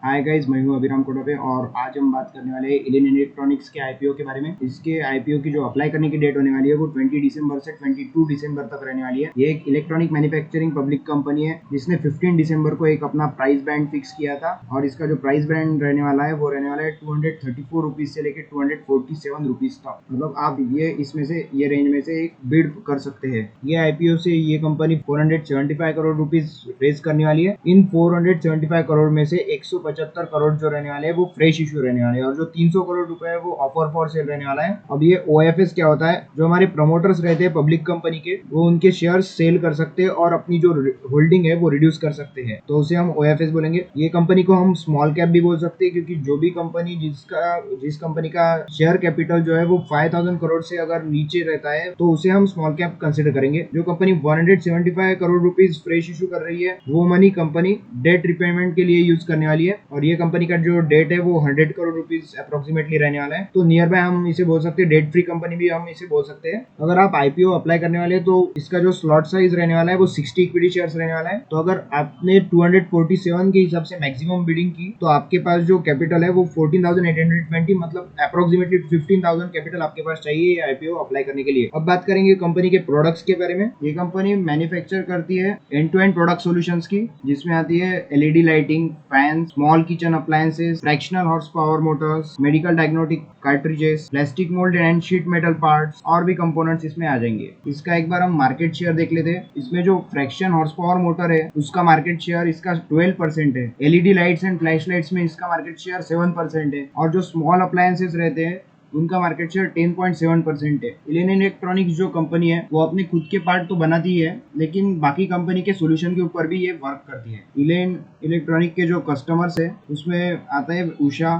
Hi guys, मैं हूं अभिराम कोटापे और आज हम बात करने वाले हैं इलेन इलेक्ट्रॉनिक्स के आईपीओ के बारे में। इसके आईपीओ की जो अप्लाई करने की डेट होने वाली है वो 20 दिसंबर से 22 दिसंबर तक रहने वाली है। ये एक इलेक्ट्रॉनिक मैन्युफैक्चरिंग पब्लिक कंपनी है जिसने 15 दिसंबर को एक अपना प्राइस बैंड फिक्स किया था और इसका जो प्राइस बैंड रहने वाला है वो रहने वाला है 234 रुपीज से लेकर 247 रुपीज तक। मतलब आप ये इसमें से ये रेंज में से एक बिड कर सकते हैं। ये आईपीओ से ये कंपनी 475 करोड़ रुपीज रेज करने वाली है। इन 475 करोड़ में से 175 करोड़ जो रहने वाले हैं वो फ्रेश इशू रहने वाले हैं और जो 300 करोड़ रुपए है वो ऑफर फॉर सेल रहने वाला है। अब ये ओएफएस क्या होता है, जो हमारे प्रमोटर्स रहते हैं पब्लिक कंपनी के, वो उनके शेयर्स सेल कर सकते हैं और अपनी जो होल्डिंग है वो रिड्यूस कर सकते हैं, तो उसे हम ओएफएस बोलेंगे। ये कंपनी को हम स्मॉल कैप भी बोल सकते हैं क्योंकि जो भी कंपनी जिस कंपनी का शेयर कैपिटल जो है वो 5000 करोड़ से अगर नीचे रहता है तो उसे हम स्मॉल कैप कंसिडर करेंगे। जो company 175 crore rupees fresh issue कर रही है वो मनी कंपनी डेट रिपेमेंट के लिए यूज करने वाली है और ये कंपनी का जो डेट है वो 100 करोड़ रुपीज अप्रोक्सीमेटली रहने वाला है। तो नियर बाय हम इसे बोल सकते हैं, डेट फ्री कंपनी भी हम इसे बोल सकते हैं। अगर आप आईपीओ अप्लाई करने वाले हैं तो इसका जो स्लॉट साइज रहने वाला है वो 60 इक्विटी शेयर्स रहने वाला है। तो अगर आपने 247 के हिसाब से मैक्सिमम बिडिंग की तो आपके पास जो कैपिटल है वो 14,820, मतलब अप्रोक्सीमेटली 15,000 कैपिटल आपके पास चाहिए आईपीओ अप्लाई करने के लिए। अब बात करेंगे कंपनी के प्रोडक्ट्स के बारे में। ये कंपनी मैन्युफैक्चर करती है end to end product solutions की, जिसमें आती है LED lighting, fan, small kitchen appliances, fractional horse power motors, medical diagnostic cartridges, plastic mould and sheet metal parts और भी कंपोनेंट्स इसमें आ जाएंगे। इसका एक बार हम मार्केट शेयर देख लेते हैं। इसमें जो फ्रैक्शन हॉर्स पावर मोटर है उसका मार्केट शेयर इसका 12% है। LED lights and flash lights में इसका मार्केट शेयर 7% है और जो स्मॉल अप्लायंसेस रहते हैं उनका मार्केट शेयर 10.7% है। इलेन इलेक्ट्रॉनिक्स जो कंपनी है वो अपने खुद के पार्ट तो बनाती है लेकिन बाकी कंपनी के सॉल्यूशन के ऊपर भी ये वर्क करती है। इलेन इलेक्ट्रॉनिक के जो कस्टमर्स है उसमें आता है Usha,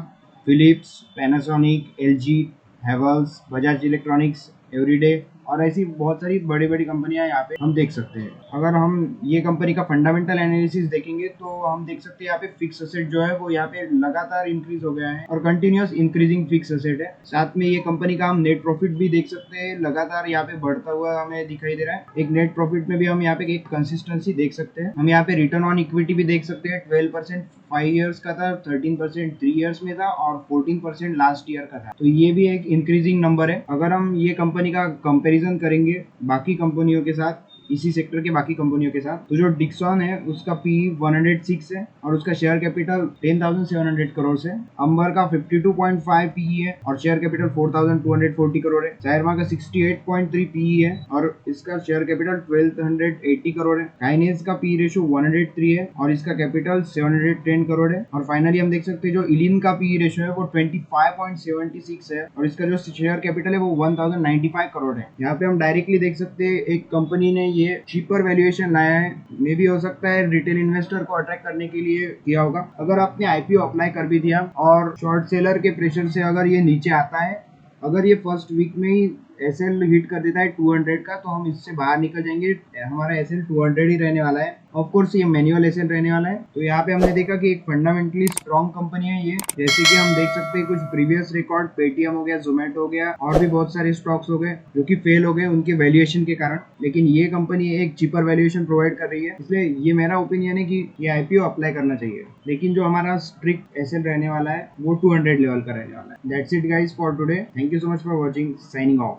Philips, Panasonic, LG, Havells, Bajaj electronics, everyday और ऐसी बहुत सारी बड़ी बड़ी कंपनियां यहाँ पे हम देख सकते हैं। अगर हम ये कंपनी का फंडामेंटल एनालिसिस देखेंगे तो हम देख सकते हैं यहाँ पे फिक्स असेट जो है वो यहाँ पे लगातार इंक्रीज हो गया है और कंटिन्यूअस इंक्रीजिंग फिक्स असेट है। साथ में ये कंपनी का हम नेट प्रॉफिट भी देख सकते हैं, लगातार यहाँ पे बढ़ता हुआ हमें दिखाई दे रहा है। एक नेट प्रॉफिट में भी हम यहाँ पे एक कंसिस्टेंसी देख सकते हैं। हम यहाँ पे रिटर्न ऑन इक्विटी भी देख सकते हैं। 12% 5 इयर्स का था, 13% 3 इयर्स में था और 14% लास्ट ईयर का था। तो ये भी एक इंक्रीजिंग नंबर है। अगर हम ये कंपनी का कंपैरिजन करेंगे बाकी कंपनियों के साथ, इसी सेक्टर के बाकी कंपनियों के साथ, तो जो डिक्सन है उसका पी 106 है और उसका शेयर कैपिटल 10,700 करोड़ है। अंबर का 52.5 पीई है और शेयर कैपिटल 4,240 करोड़ है। सायरमा का 68.3 पीई है और इसका शेयर कैपिटल 1,280 करोड़ है। काइनेस का पी रेशियो 103 है और इसका कैपिटल 710 करोड़ है। और फाइनली हम देख सकते हैं जो इलिन का पी रेशियो है वो 25.76 है और इसका जो शेयर कैपिटल है वो 1,095 करोड़ है। यहाँ पे हम डायरेक्टली देख सकते हैं एक कंपनी ने ये चीपर वैल्यूएशन लाया है। मे भी हो सकता है रिटेल इन्वेस्टर को अट्रैक्ट करने के लिए किया होगा। अगर आपने आईपीओ अप्लाई कर भी दिया और शॉर्ट सेलर के प्रेशर से अगर ये नीचे आता है, अगर ये फर्स्ट वीक में ही एसएल हिट कर देता है 200 का, तो हम इससे बाहर निकल जाएंगे। हमारा एसएल 200 ही रहने वाला है। ऑफ कोर्स ये मैनुअल एसएल रहने वाला है। तो यहाँ पे हमने देखा कि एक फंडामेंटली स्ट्रॉन्ग कंपनी है ये। जैसे कि हम देख सकते हैं कुछ प्रीवियस रिकॉर्ड, पेटीएम हो गया, जोमेटो हो गया और भी बहुत सारे स्टॉक्स हो गए जो कि फेल हो गए उनके वैल्यूएशन के कारण, लेकिन ये कंपनी एक चीपर वैल्यूएशन प्रोवाइड कर रही है। इसलिए ये मेरा ओपिनियन है कि ये आईपीओ अप्लाई करना चाहिए, लेकिन जो हमारा स्ट्रिक्ट एसएल रहने वाला है वो 200 लेवल का रहने वाला है। That's it guys for today. Thank you so much for watching. Signing off.